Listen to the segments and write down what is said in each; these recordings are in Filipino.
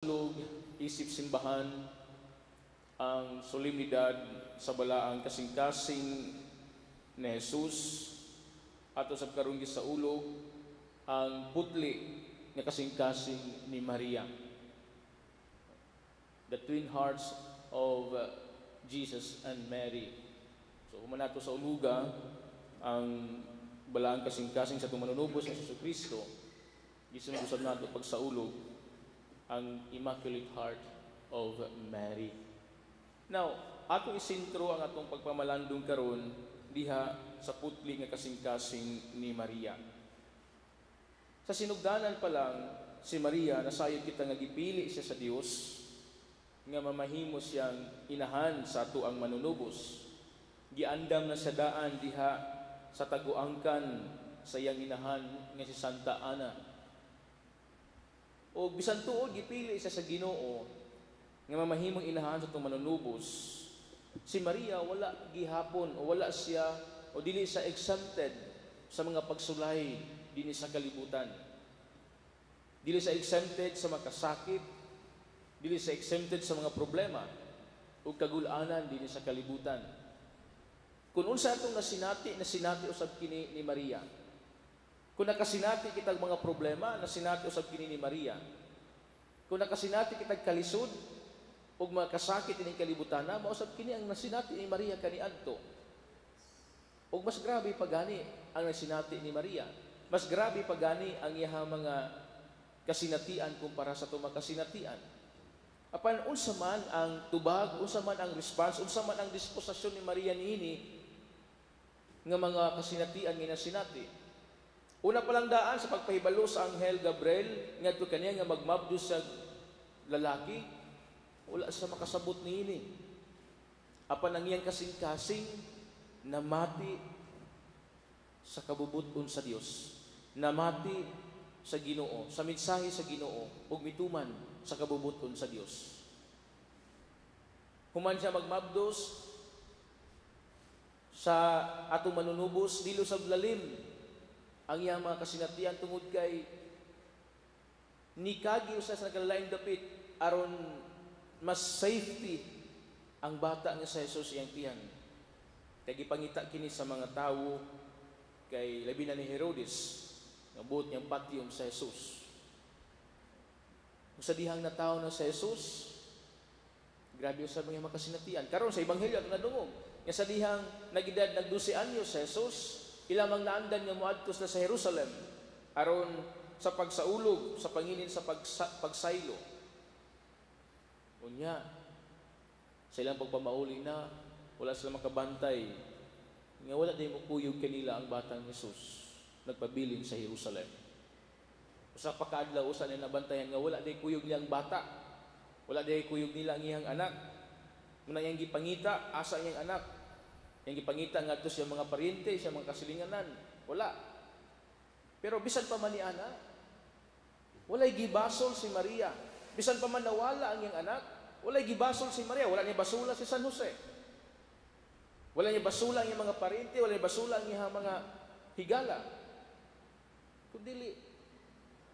Lug, isip simbahan, ang solemnidad sa balaang kasing-kasing ni Jesus ato sa karong sa ulog ang putli nga kasing-kasing ni Maria. The twin hearts of Jesus and Mary. So human nato sa uluga ang balaang kasing-kasing sa tumanunubos sa Jesucristo. Gisunod nato pag sa ulog ang Immaculate Heart of Mary. Now, atong isintro ang atong pagpamalandong karon diha sa putli nga kasing-kasing ni Maria. Sa sinugdanan pa lang, si Maria, nasayod kita nga gipili siya sa Dios nga mamahimo siyang inahan sa ato ang manunubos. Giandam na sa daan diha sa taguangkan sa iyang inahan nga si Santa Ana. O bisan tuod gipili siya sa Ginoo nga mamahimong inahan sa itong manunubos. Si Maria wala gihapon o wala siya o dili siya exempted sa mga pagsulay dinhi sa kalibutan. Dili siya exempted sa makasakit, dili siya exempted sa mga problema o kagul-anan dinhi sa kalibutan. Kung unsa atong nasinati usab kini ni Maria. Kung nakasinati kitag mga problema, nasinati usab kini ni Maria. Kung nakasinati kitag kalisod ug makasakit ining kalibutan, mausab kini ang nasinati ni Maria kaniadto. Ug mas grabe pa gani ang nasinati ni Maria. Mas grabe pa gani ang iyang mga kasinatian kumpara sa tuwa kasinatian. Apan unsa man ang tubag, unsa man ang response, unsa man ang disposisyon ni Maria niini nga mga kasinatian nga nasinati. Una pa lang daan sa pagpahibalo sa Anghel Gabriel, ngadto kaniya nga magmabdo sa lalaki, wala sa makasabot niini. Apan ang iyang kasing-kasing namati sa kabubuton sa Dios, namati sa Ginoo, sa mensahe sa Ginoo, ug mituman sa kabubuton sa Dios. Human siya magmabdos sa atong manunubos, dilo sa lalim ang iyang mga kasinatian tungod kay nikagi usa sa nagkalain dapit aron mas safety ang bata nga sa Jesus iyang tiyan. Kay gipangita kini sa mga tawo kay labi na ni Herodes nga buot niyang patiyong sa Jesus. Kung sa dihang na tao na sa Jesus, grabe sa mga makasinatian. Karon sa ebanghelyo ato nadungog nga sa dihang nagedad nag 12 anyos sa Jesus, ilamang naandan nga moadtos na sa Jerusalem aron sa pagsaulog sa panginin sa pagsaylo. Unya, sa ilang pagpamauli na wala sila makabantay nga wala din mukuyog kanila ang batang Jesus nagpabilin sa Jerusalem. Usa pa kaadlaw usa na nabantayan nga wala din kuyog niyang bata, wala din kuyog nila ang iyang anak. Muna yang gipangita asa iyang anak. Yang gipangita nga siya mga paryente, siya mga kasilinganan. Wala. Pero bisan pa man ni ana, walay gibasol si Maria. Bisan pa man nawala ang iyang anak, walay gibasol si Maria. Wala niya basula si San Jose. Wala niya basula ang iyang mga paryente, wala niya basula ang iyang mga higala. Kundi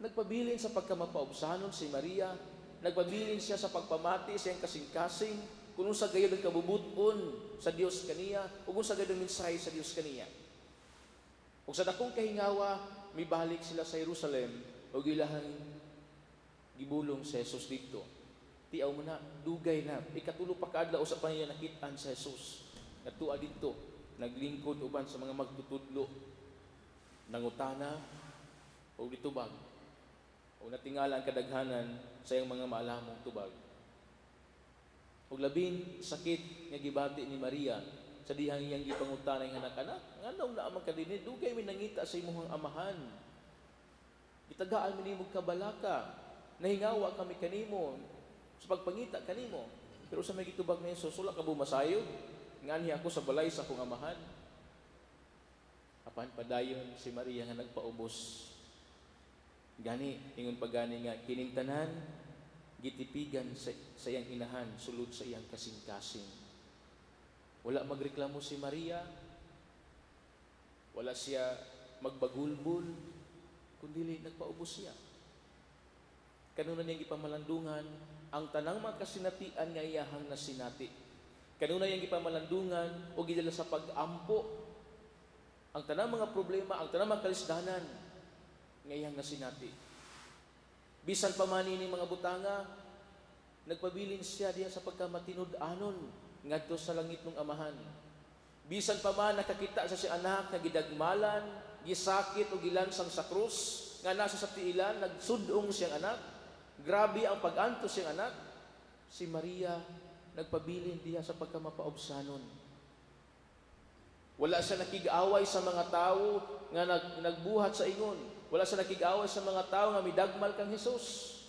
nagpabilin sa pagkamapaubsanon si Maria, nagpabilin siya sa pagpamati sa iyang kasing-kasing, kung sa gayud ang kabubuton sa Dios kaniya, ug sa gayud ang mensahe sa Dios kaniya. Ug sa dakong kahingawa, mibalik sila sa Jerusalem ug ilahang gibulong sa Jesus dito. Tiaw mo na, dugay na. Ikatulo pa kaadlaw sa pa niya nakit-an sa Jesus. Natua dito, naglingkod uban sa mga magtutudlo, nangutana ug ditubag. Ug natingala ang kadaghanan sa iyang mga maalamong tubag. Ug labing sakit nga gibati ni Maria sa dihang iyang gipangutana ng anak-anak, ngano na amang kadini dugay mi nangita sa imong amahan. Gitagaan mi nimo kabalaka, nahingawa kami kanimo sa pagpangita kanimo. Pero sa may gitubag ni Jesus, wala ka bumasayod, ngani ako sa balay sa akong amahan. Apan padayon si Maria nga nagpaubos. Gani ingon pagani nga kining tanan gitipigan sa iyang inahan sulod sa iyang kasing-kasing. Wala magreklamo si Maria, wala siya magbagulbul, kundi nagpaubos siya. kanuna niyang ipamalandungan ang tanang mga kasinatian nga iyahang nasinati. Kanuna niyang ipamalandungan o gidala sa pag-ampo ang tanang mga problema, ang tanang mga kalisdanan nga iyang nasinati. Bisan pa man ini mga butanga, nagpabilin siya diya sa pagkamatinud-anon ngadto sa langit ng Amahan. Bisan pa man nakakita sa si anak nga gidagmalan, gisakit o gilansang sa krus, nga nasa sa tiilan, nagsudong siyang anak. Grabe ang pag-antos siyang anak. Si Maria nagpabilin diya sa pagkamapaobsanon. Wala siya nakig-away sa mga tao nga nagbuhat sa ingon. Wala siya nakig-away sa mga tao nga midagmal kang Hesus.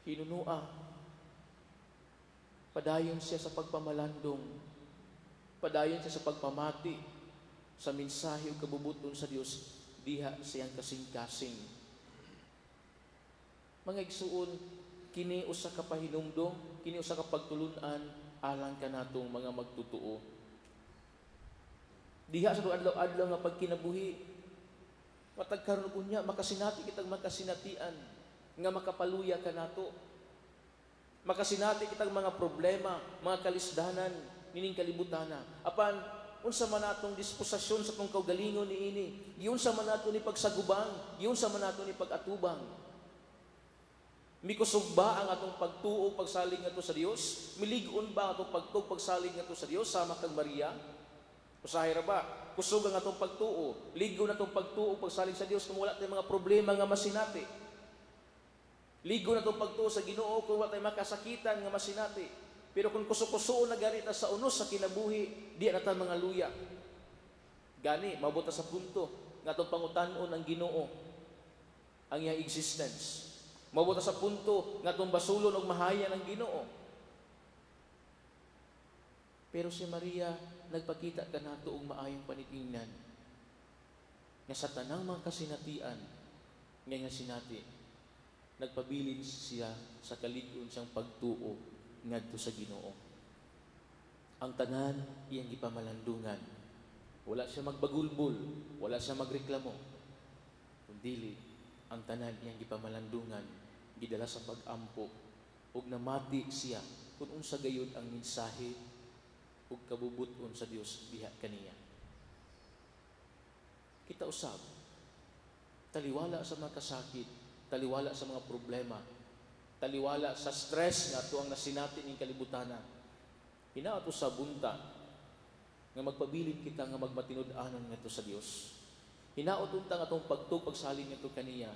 Hinunua. Padayon siya sa pagpamalandong. Padayon siya sa pagpamati sa mensahe o kabubuton sa Dios diha siyang kasing-kasing. Mga igsuon, kini usa ka pahinumdom, kini usa ka pagtulunan alang kanatong mga magtutuo. Diha sa adlaw-adlaw nga pagkinabuhi, matag karon unya makasinati kitag makasinatian nga makapaluya kanato. Makasinati kitag mga problema, mga kalisdanan nining kalibutana. Apan unsa man atong disposisyon sa tong kaugalingon niini, giunsa man nato ni pagsagubang, giunsa man nato ni pagatubang. Mikusog ba ang atong pagtuo pagsalig ngadto sa Dios? Milig-on ba ang atong pagtuo pagsalig ngadto sa Dios sama kang Maria? Usahay ra ba? Kusog ang atong pagtuo, ligo na atong pagtuo pagsalig sa Dios kung wala tayong mga problema nga masinati. Ligo na atong pagtuo sa Ginoo kung wala tayong makasakitan nga masinati. Pero kung kuso-kuso na gani ta sa unos sa kinabuhi, di na ta mga luya. Gani, mabuta sa punto nga itong pangutan-on ang Ginoo, ang iyang existence. Mabuta sa punto nga itong basulon o mahayan ang Ginoo. Pero si Maria, nagpakita ka nato og maayong panitingnan nga sa tanang mga kasinatian nga sinati, nagpabilin siya sa kalig-on siyang pagtuo ngadto sa Ginoo. Ang tanan iyang gipamalandungan. Wala siya magbagulbol, wala siya magreklamo. Kundi ang tanan iyang gipamalandungan, gidala sa pag-ampo ug namati siya kung unsa gayud ang mensahe ug kabubuton sa Dios diha kaniya. Kita usab taliwala sa mga kasakit, taliwala sa mga problema, taliwala sa stress nga tuang nasinati ning kalibutanan. Hinaot sa bunta nga magpabilin kita nga magmatinud-anon ngadto sa Dios. Hinaot unta nga atong pagsalig ngadto kaniya.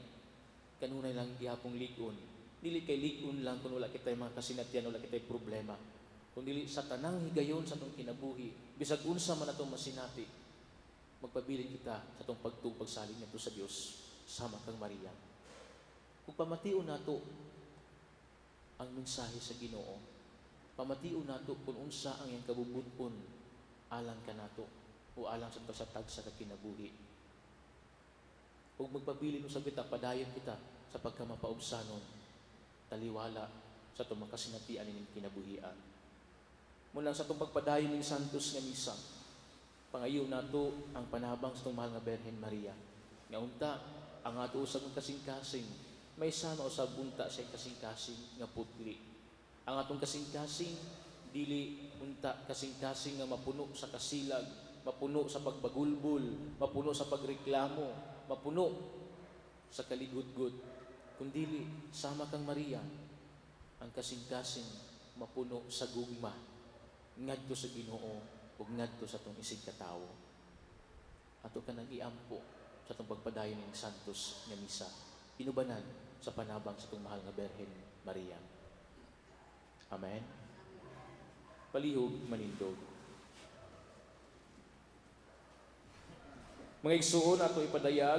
Kanunay lang gihapong lig-on. Dili kay lig-on lang kun wala kitay mga kasinatian, wala kitay problema. Kung dili sa tanang higayon sa atong kinabuhi, bisag unsa man atong masinati, magpabilin kita sa atong pagsalig ngadto sa Dios sama kang Maria. Kung pamation nato ang mensahe sa Ginoo, pamation nato kung unsa ang iyang kabubuton alang kanato o alang sa pasatag sa kinabuhi. Ug magpabilin usab kita, padayon kita sa pagkamapaubsanon, taliwala sa itong makasinatian ning kinabuhian. Mula sa itong pagpadayon ng Santos nga Misa, pangayo nato ang panabang sa itong mahal nga Birhen Maria. Nga unta, ang ato usab ng kasing-kasing, may sama usab unta sa kasing-kasing nga putli. Ang atong kasing-kasing, dili unta kasing-kasing nga mapuno sa kasilag, mapuno sa pagbagulbol, mapuno sa pagreklamo, mapuno sa kaligudgod, kundili sama kang Maria, ang kasing-kasing mapuno sa gugma ngadto sa Ginoo ug ngadto sa atong isig katawo. Ato ka nang iampo sa atong pagpadayon ng Santos nga Misa, inubanan sa panabang sa atong mahal nga Birhen Maria. Amen. Palihog manindog. Mga igsuon ato ipadayag